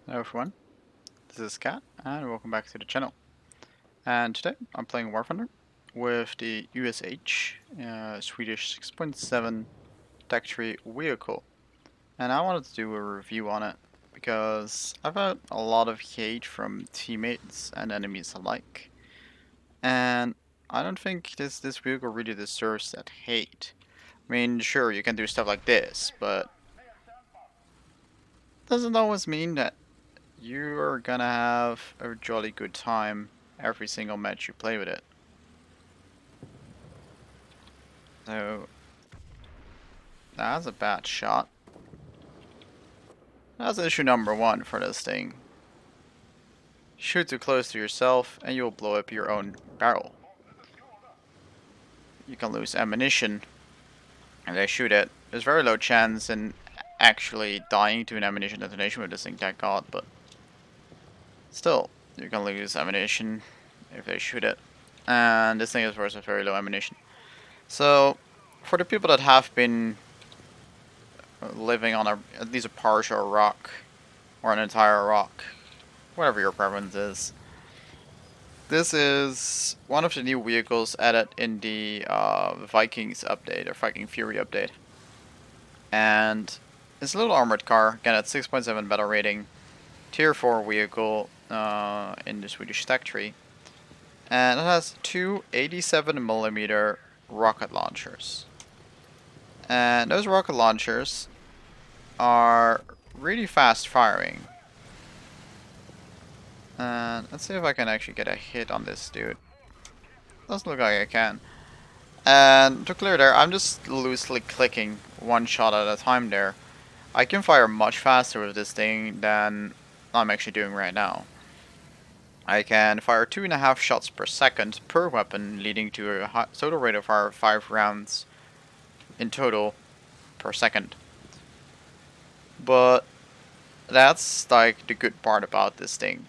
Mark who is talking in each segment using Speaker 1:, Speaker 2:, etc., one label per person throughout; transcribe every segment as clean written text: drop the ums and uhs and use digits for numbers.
Speaker 1: Hello everyone, this is Kat, and welcome back to the channel. And today I'm playing War Thunder with the USH Swedish 6.7 Tech Tree vehicle. And I wanted to do a review on it because I've had a lot of hate from teammates and enemies alike. And I don't think this vehicle really deserves that hate. I mean, sure, you can do stuff like this, but doesn't always mean that you're gonna have a jolly good time every single match you play with it. So that's a bad shot. That's issue number one for this thing. Shoot too close to yourself and you'll blow up your own barrel. You can lose ammunition if they shoot it. There's very low chance in actually dying to an ammunition detonation with this thing, thank god, but still, you can lose ammunition if they shoot it. And this thing is versus very low ammunition. So, for the people that have been living on at least a partial rock, or an entire rock, whatever your preference is. This is one of the new vehicles added in the Vikings update, or Viking Fury update. And it's a little armored car, again at 6.7 battle rating, tier 4 vehicle in the Swedish stack tree. And it has two 87mm rocket launchers. And those rocket launchers are really fast firing. And let's see if I can actually get a hit on this dude. Doesn't look like I can. And to clear there, I'm just loosely clicking one shot at a time there. I can fire much faster with this thing than I'm actually doing right now. I can fire 2.5 shots per second per weapon, leading to a total rate of fire of 5 rounds in total per second. But that's like the good part about this thing.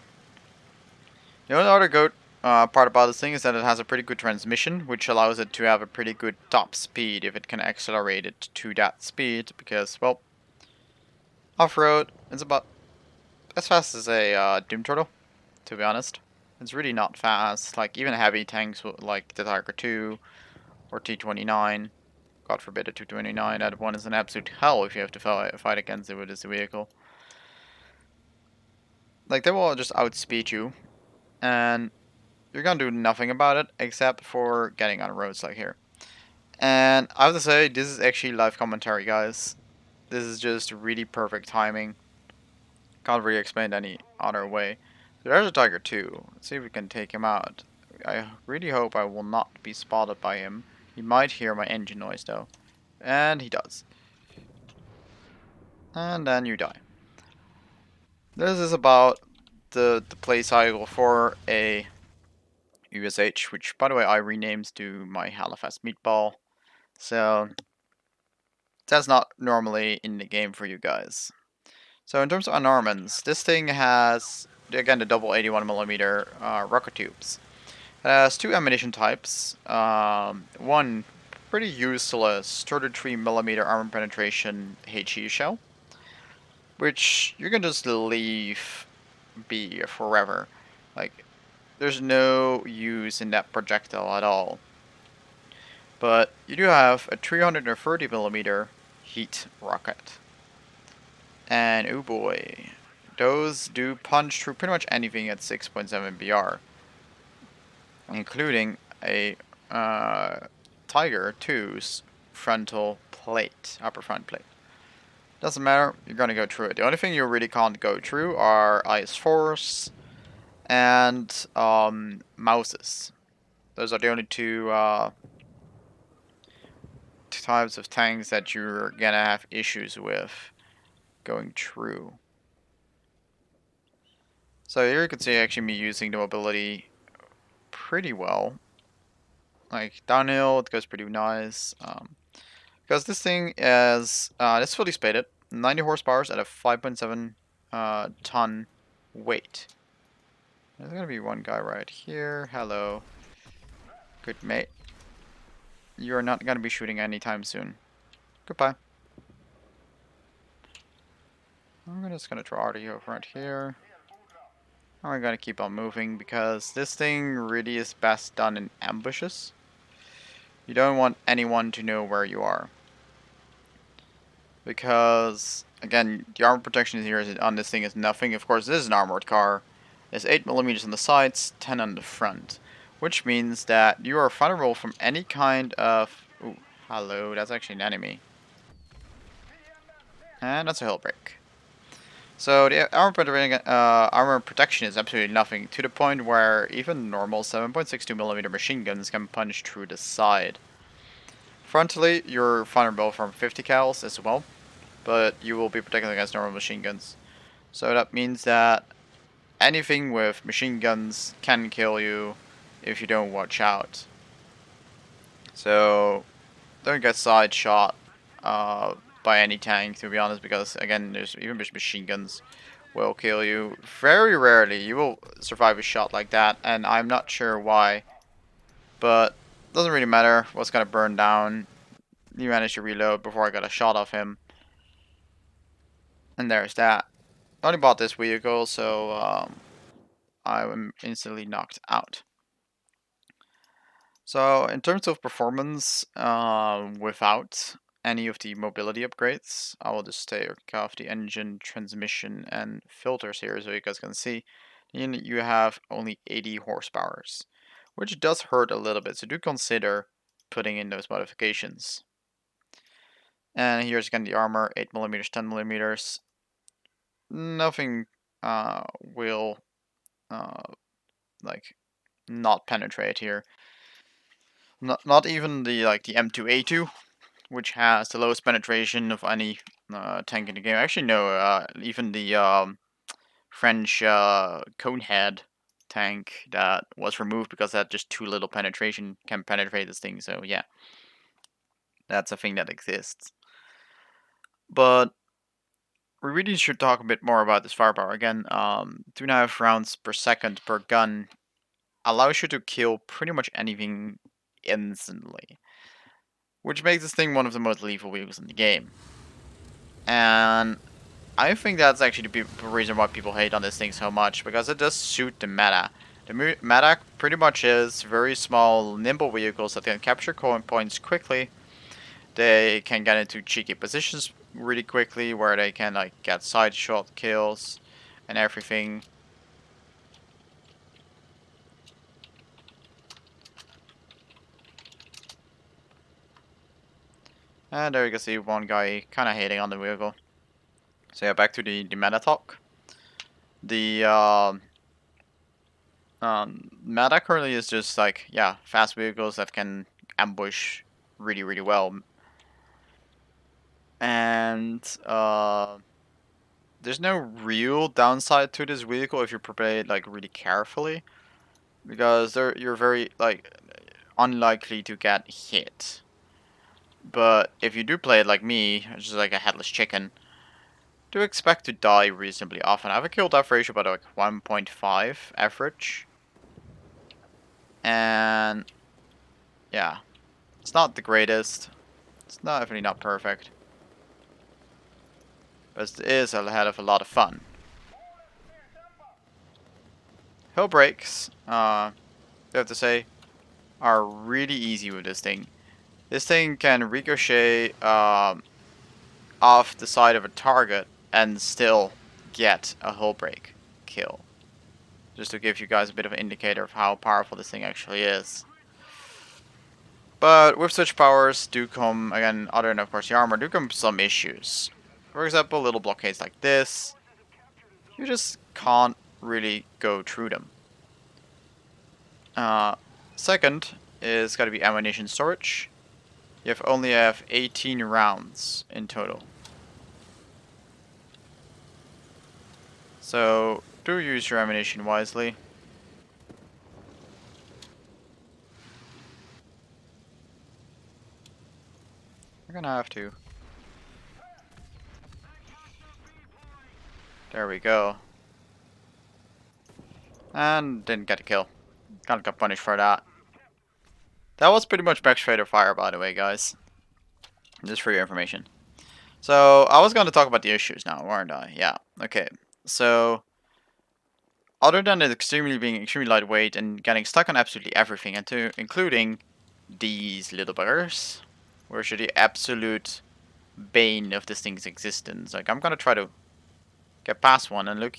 Speaker 1: The only other good part about this thing is that it has a pretty good transmission, which allows it to have a pretty good top speed if it can accelerate it to that speed, because, well, off-road, it's about as fast as a Doom Turtle, to be honest. It's really not fast, like even heavy tanks like the Tiger 2 or T-29, God forbid a 229, that one is an absolute hell if you have to fight against it with this vehicle. Like, they will just outspeed you, and you're gonna do nothing about it except for getting on roads like here. And I have to say, this is actually live commentary, guys. This is just really perfect timing. Can't really explain it any other way. So there's a Tiger 2. Let's see if we can take him out. I really hope I will not be spotted by him. He might hear my engine noise though. And he does. And then you die. This is about the play cycle for a USH, which by the way I renamed to my Halifax Meatball. So that's not normally in the game for you guys. So in terms of unarmaments, this thing has, again, the double 81mm rocket tubes. It has two ammunition types. One pretty useless 33mm armor penetration HE shell, which you can just leave be forever. Like, there's no use in that projectile at all. But you do have a 330mm heat rocket. And oh boy, those do punch through pretty much anything at 6.7 BR, including a Tiger 2's frontal plate, upper front plate. Doesn't matter, you're gonna go through it. The only thing you really can't go through are IS-4s and Mouses. Those are the only two types of tanks that you're gonna have issues with going through. So here you can see actually me using the mobility pretty well. Like downhill, it goes pretty nice. Because this thing is it's fully spaded, 90 horsepower at a 5.7 ton weight. There's gonna be one guy right here. Hello, good mate. You're not gonna be shooting anytime soon. Goodbye. I'm just gonna draw the over right here. And we're gonna keep on moving because this thing really is best done in ambushes. You don't want anyone to know where you are. Because, again, the armor protection here on this thing is nothing. Of course, this is an armored car. There's 8mm on the sides, 10 on the front. Which means that you are vulnerable from any kind of... Ooh, hello, that's actually an enemy. And that's a hull break. So the armor protection is absolutely nothing, to the point where even normal 7.62mm machine guns can punch through the side. Frontally, you're vulnerable from 50 cals as well, but you will be protected against normal machine guns. So that means that anything with machine guns can kill you if you don't watch out. So don't get side shot by any tank, to be honest, because again, there's even machine guns will kill you. Very rarely you will survive a shot like that, and I'm not sure why, but doesn't really matter what's gonna burn down. You managed to reload before I got a shot off him, and there's that. I only bought this vehicle, so I am instantly knocked out. So in terms of performance, without any of the mobility upgrades, I will just take off the engine, transmission, and filters here so you guys can see. You have only 80 horsepower, which does hurt a little bit, so do consider putting in those modifications. And here's again the armor, 8mm, 10mm. Nothing will like not penetrate here. Not even the the M2A2, which has the lowest penetration of any tank in the game. Actually, no, even the French Conehead tank that was removed because that just too little penetration can penetrate this thing. So yeah, that's a thing that exists. But we really should talk a bit more about this firepower. Again, 2.5 rounds per second per gun allows you to kill pretty much anything instantly, which makes this thing one of the most lethal vehicles in the game. And I think that's actually the reason why people hate on this thing so much, because it does suit the meta. The meta pretty much is very small, nimble vehicles that can capture points quickly. They can get into cheeky positions really quickly, where they can get side shot kills and everything. And there you can see one guy kind of hating on the vehicle. So yeah, back to the meta talk. The meta currently is just fast vehicles that can ambush really well. And there's no real downside to this vehicle if you prepare it really carefully, because you're very unlikely to get hit. But if you do play it like me, which is like a headless chicken, do expect to die reasonably often. I have a kill death ratio about 1.5 average. And yeah, it's not the greatest. It's definitely not perfect. But it is a hell of a lot of fun. Hill breaks, I have to say, are really easy with this thing. This thing can ricochet off the side of a target and still get a hull break kill. Just to give you guys a bit of an indicator of how powerful this thing actually is. But with such powers do come, again, other than of course the armor, do come some issues. For example, little blockades like this, you just can't really go through them. Second is got to be ammunition storage. You only have 18 rounds in total. So do use your ammunition wisely. You're gonna have to. There we go. And didn't get a kill. Kind of got punished for that. That was pretty much Max Trader Fire, by the way, guys. Just for your information. So I was going to talk about the issues now, weren't I? Yeah. Okay. So other than it being extremely lightweight and getting stuck on absolutely everything, including these little buggers, which are the absolute bane of this thing's existence. Like I'm gonna try to get past one and look,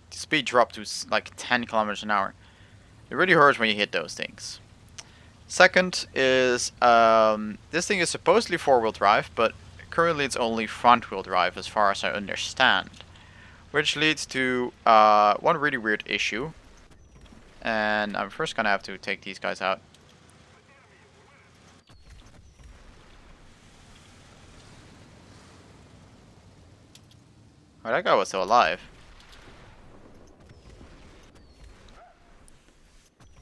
Speaker 1: the speed dropped to like 10 kilometers an hour. It really hurts when you hit those things. Second is this thing is supposedly four-wheel drive, but currently it's only front-wheel drive as far as I understand, which leads to one really weird issue. And I'm first gonna have to take these guys out. Oh, that guy was still alive.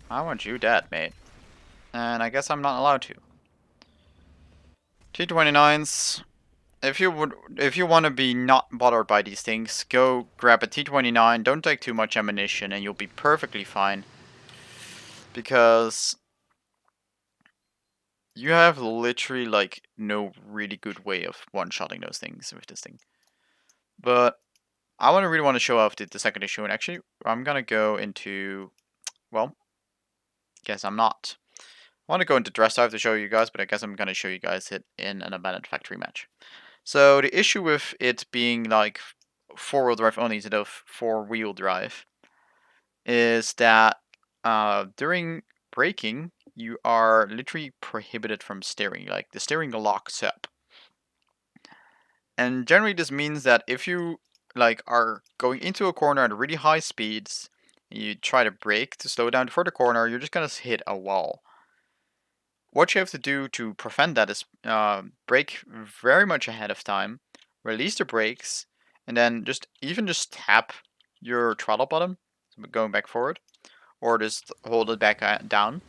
Speaker 1: I want you dead, mate. And I guess I'm not allowed to. T-29s. If you want to be not bothered by these things, go grab a T-29. Don't take too much ammunition, and you'll be perfectly fine. Because you have literally like no really good way of one-shotting those things with this thing. But I really want to show off the second issue, and actually I'm gonna go into, well, guess I'm not. I want to go into dress dive to show you guys, but I guess I'm gonna show you guys it in an abandoned factory match. So the issue with it being like four-wheel drive only instead of four-wheel drive is that during braking you are literally prohibited from steering. Like the steering locks up, and generally this means that if you like are going into a corner at really high speeds, you try to brake to slow down for the corner, you're just gonna hit a wall. What you have to do to prevent that is brake very much ahead of time, release the brakes, and then just tap your throttle button, going back forward, or just hold it back down,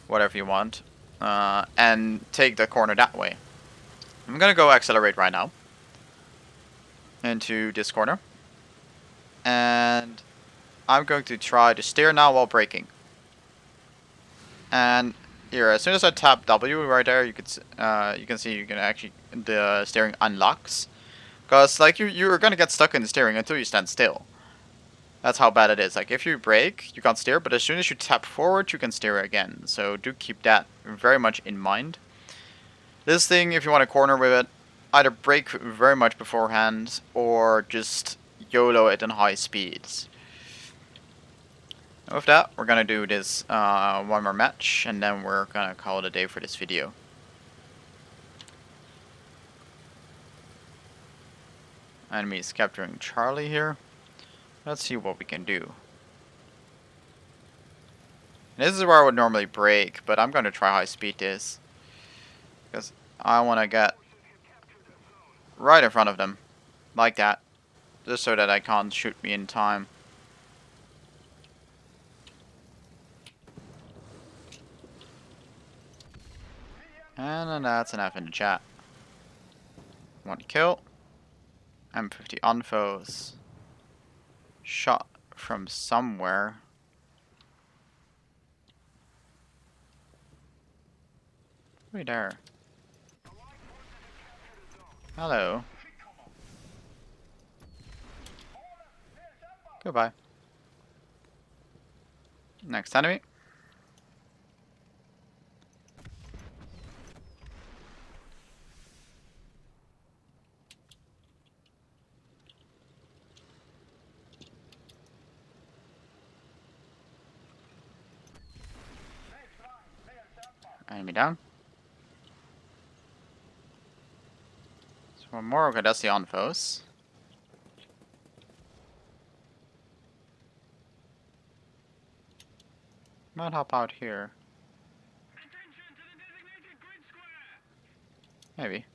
Speaker 1: whatever you want, and take the corner that way. I'm gonna go accelerate right now into this corner, and I'm going to try to steer now while braking. And here, as soon as I tap W right there, you can see you can actually the steering unlocks. Cause like you're gonna get stuck in the steering until you stand still. That's how bad it is. Like if you brake, you can't steer, but as soon as you tap forward, you can steer again. So do keep that very much in mind. This thing, if you want to corner with it, either brake very much beforehand or just YOLO it in high speeds. With that, we're gonna do this one more match, and then we're gonna call it a day for this video. Enemy is capturing Charlie here. Let's see what we can do. This is where I would normally brake, but I'm gonna try high speed this. Because I wanna get right in front of them. Like that. Just so that I can't shoot me in time. And then that's enough in the chat. One kill. M50 unfoes. Shot from somewhere. Wait there. Hello. Goodbye. Next enemy. Enemy down. So one more. Okay, that's the unfoes. Might hop out here. Maybe.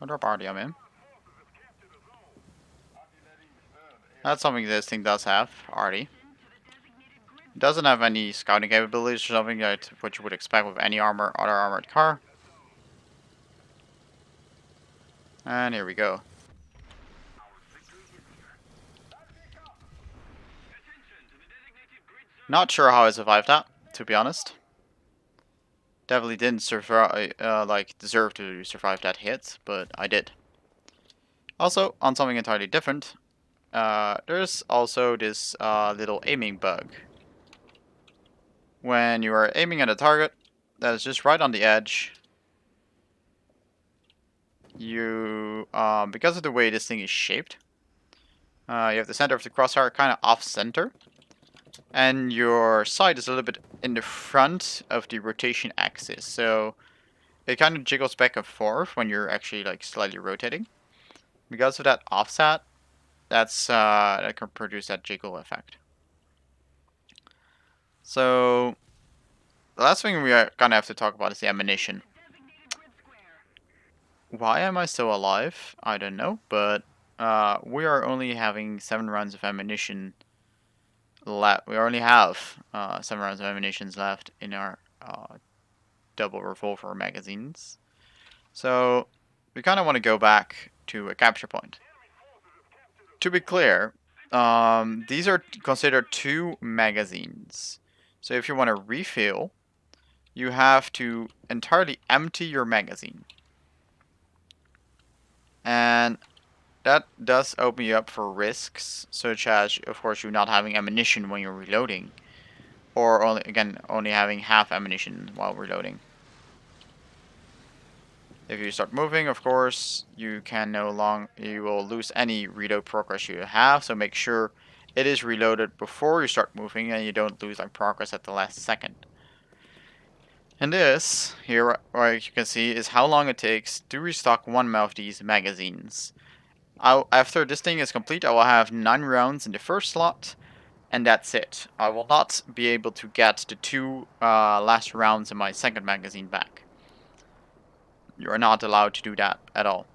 Speaker 1: I'll drop RD, I'm in. That's something this thing does have, RD. It doesn't have any scouting capabilities or something like what you would expect with any other armored car. And here we go. Not sure how I survived that, to be honest. Definitely didn't survive, deserve to survive that hit, but I did. Also, on something entirely different, there's also this little aiming bug. When you are aiming at a target that is just right on the edge, you, because of the way this thing is shaped, you have the center of the crosshair kind of off-center, and your sight is a little bit in the front of the rotation axis, so it kind of jiggles back and forth when you're actually like slightly rotating. Because of that offset, that can produce that jiggle effect. So the last thing we are gonna have to talk about is the ammunition. Why am I still alive? I don't know, but we are only having 7 rounds of ammunition left. We only have 7 rounds of ammunition left in our double revolver magazines. So we kind of want to go back to a capture point. To be clear, these are considered 2 magazines. So if you want to refill, you have to entirely empty your magazine. And that does open you up for risks, such as, of course, you not having ammunition when you're reloading. Or, only having half ammunition while reloading. If you start moving, of course, you will lose any reload progress you have, so make sure it is reloaded before you start moving and you don't lose like progress at the last second. And this, here, like you can see, is how long it takes to restock one of these magazines. After this thing is complete, I will have 9 rounds in the first slot, and that's it. I will not be able to get the 2 last rounds in my second magazine back. You are not allowed to do that at all.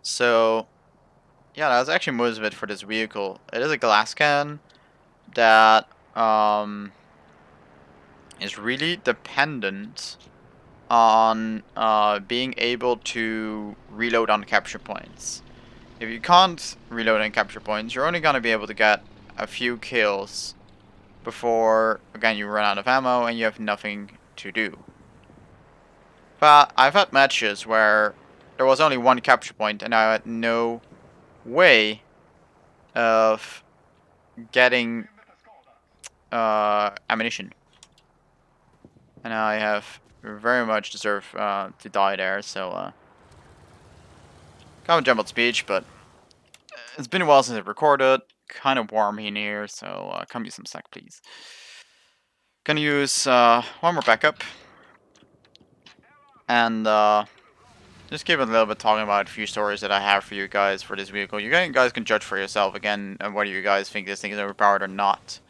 Speaker 1: So, yeah, that's actually most of it for this vehicle. It is a glass can that is really dependent on being able to reload on capture points. If you can't reload on capture points, you're only going to be able to get a few kills before, again, you run out of ammo and you have nothing to do. But I've had matches where there was only one capture point and I had no way of getting ammunition. And I have very much deserved to die there, so kind of jumbled speech, but it's been a while since I recorded. Kind of warm in here, so come use some slack, please. Gonna use one more backup, and just give it a little bit talking about a few stories that I have for you guys for this vehicle. You guys can judge for yourself again, and whether you guys think this thing is overpowered or not.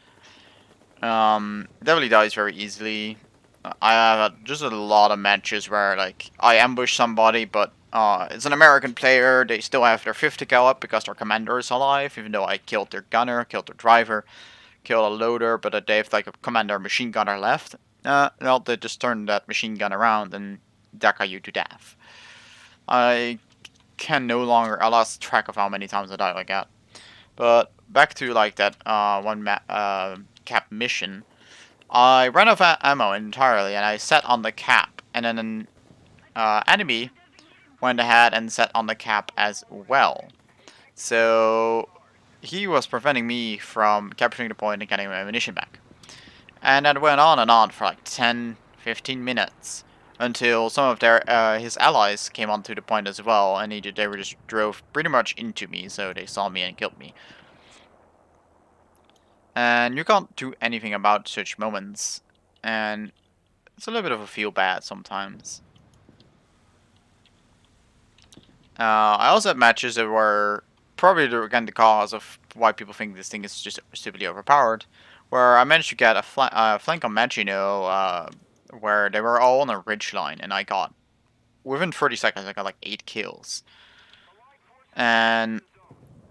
Speaker 1: It definitely dies very easily. I have just a lot of matches where like I ambush somebody, but it's an American player. They still have their 50 cal up because their commander is alive, even though I killed their gunner, killed their driver, killed a loader, but they have like a commander machine gunner left. No, they just turn that machine gun around and deca you to death. I can no longer. I lost track of how many times I died like that. But back to like that cap mission. I ran out of ammo entirely, and I set on the cap, and then an enemy went ahead and set on the cap as well. So he was preventing me from capturing the point and getting my ammunition back. And that went on and on for like 10, 15 minutes until some of his allies came onto the point as well, and they were just drove pretty much into me, so they saw me and killed me. And you can't do anything about such moments, and it's a little bit of a feel bad sometimes. I also had matches that were probably again the cause of why people think this thing is just stupidly overpowered, where I managed to get a flank on Magino, where they were all on a ridge line, and I got, within 30 seconds, I got like 8 kills. And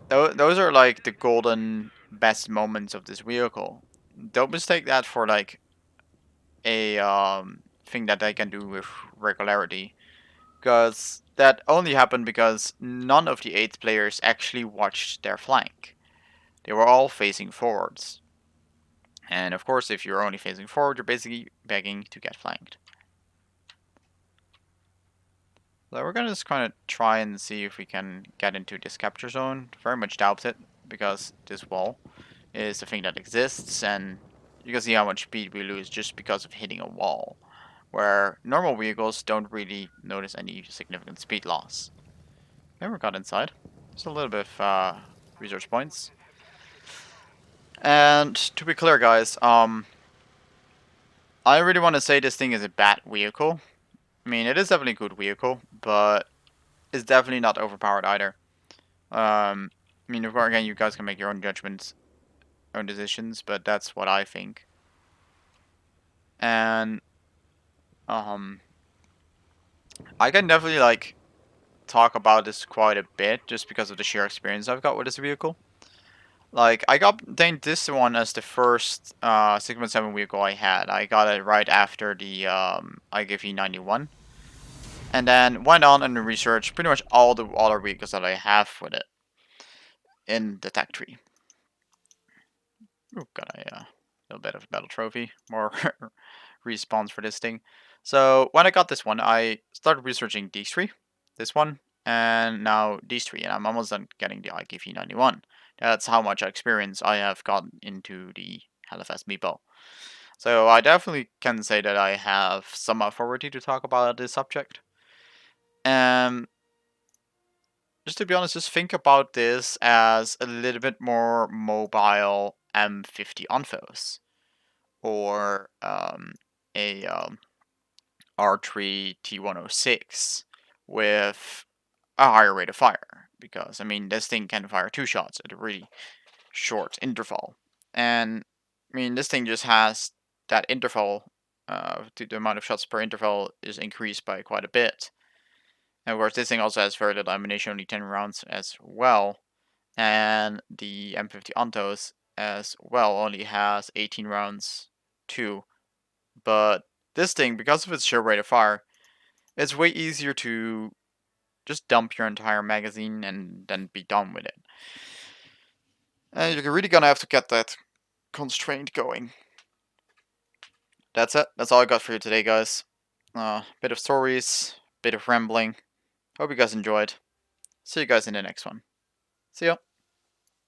Speaker 1: those are like the golden best moments of this vehicle. Don't mistake that for like a thing that they can do with regularity, because that only happened because none of the 8 players actually watched their flank. They were all facing forwards. And of course, if you're only facing forward, you're basically begging to get flanked. So we're gonna just kind of try and see if we can get into this capture zone. Very much doubt it, because this wall is the thing that exists, and you can see how much speed we lose just because of hitting a wall, where normal vehicles don't really notice any significant speed loss. Okay, we got inside. Just a little bit of research points. And to be clear, guys, I really want to say this thing is a bad vehicle. I mean, it is definitely a good vehicle, but it's definitely not overpowered either. I mean, of course, again, you guys can make your own judgments, own decisions, but that's what I think. And um, I can definitely like talk about this quite a bit just because of the sheer experience I've got with this vehicle. Like, I got obtained this one as the first 6.7 vehicle I had. I got it right after the IGV 91. And then went on and researched pretty much all the other vehicles that I have with it in the tech tree. Ooh, got a little bit of a battle trophy. More respawns for this thing. So when I got this one, I started researching these three, this one, and now these three, and I'm almost done getting the IKV 91. That's how much experience I have gotten into the Hellfest meepo. So I definitely can say that I have some authority to talk about this subject. And just to be honest, just think about this as a little bit more mobile M50 Onfos, or a R3 T106 with a higher rate of fire. Because, I mean, this thing can fire 2 shots at a really short interval. And, I mean, this thing just has that interval, the amount of shots per interval is increased by quite a bit. And of course, this thing also has very little ammunition, only 10 rounds as well. And the M50 Ontos as well only has 18 rounds too. But this thing, because of its sheer rate of fire, it's way easier to just dump your entire magazine and then be done with it. And you're really gonna have to get that constraint going. That's it. That's all I got for you today, guys. Bit of stories, bit of rambling. Hope you guys enjoyed. See you guys in the next one. See ya.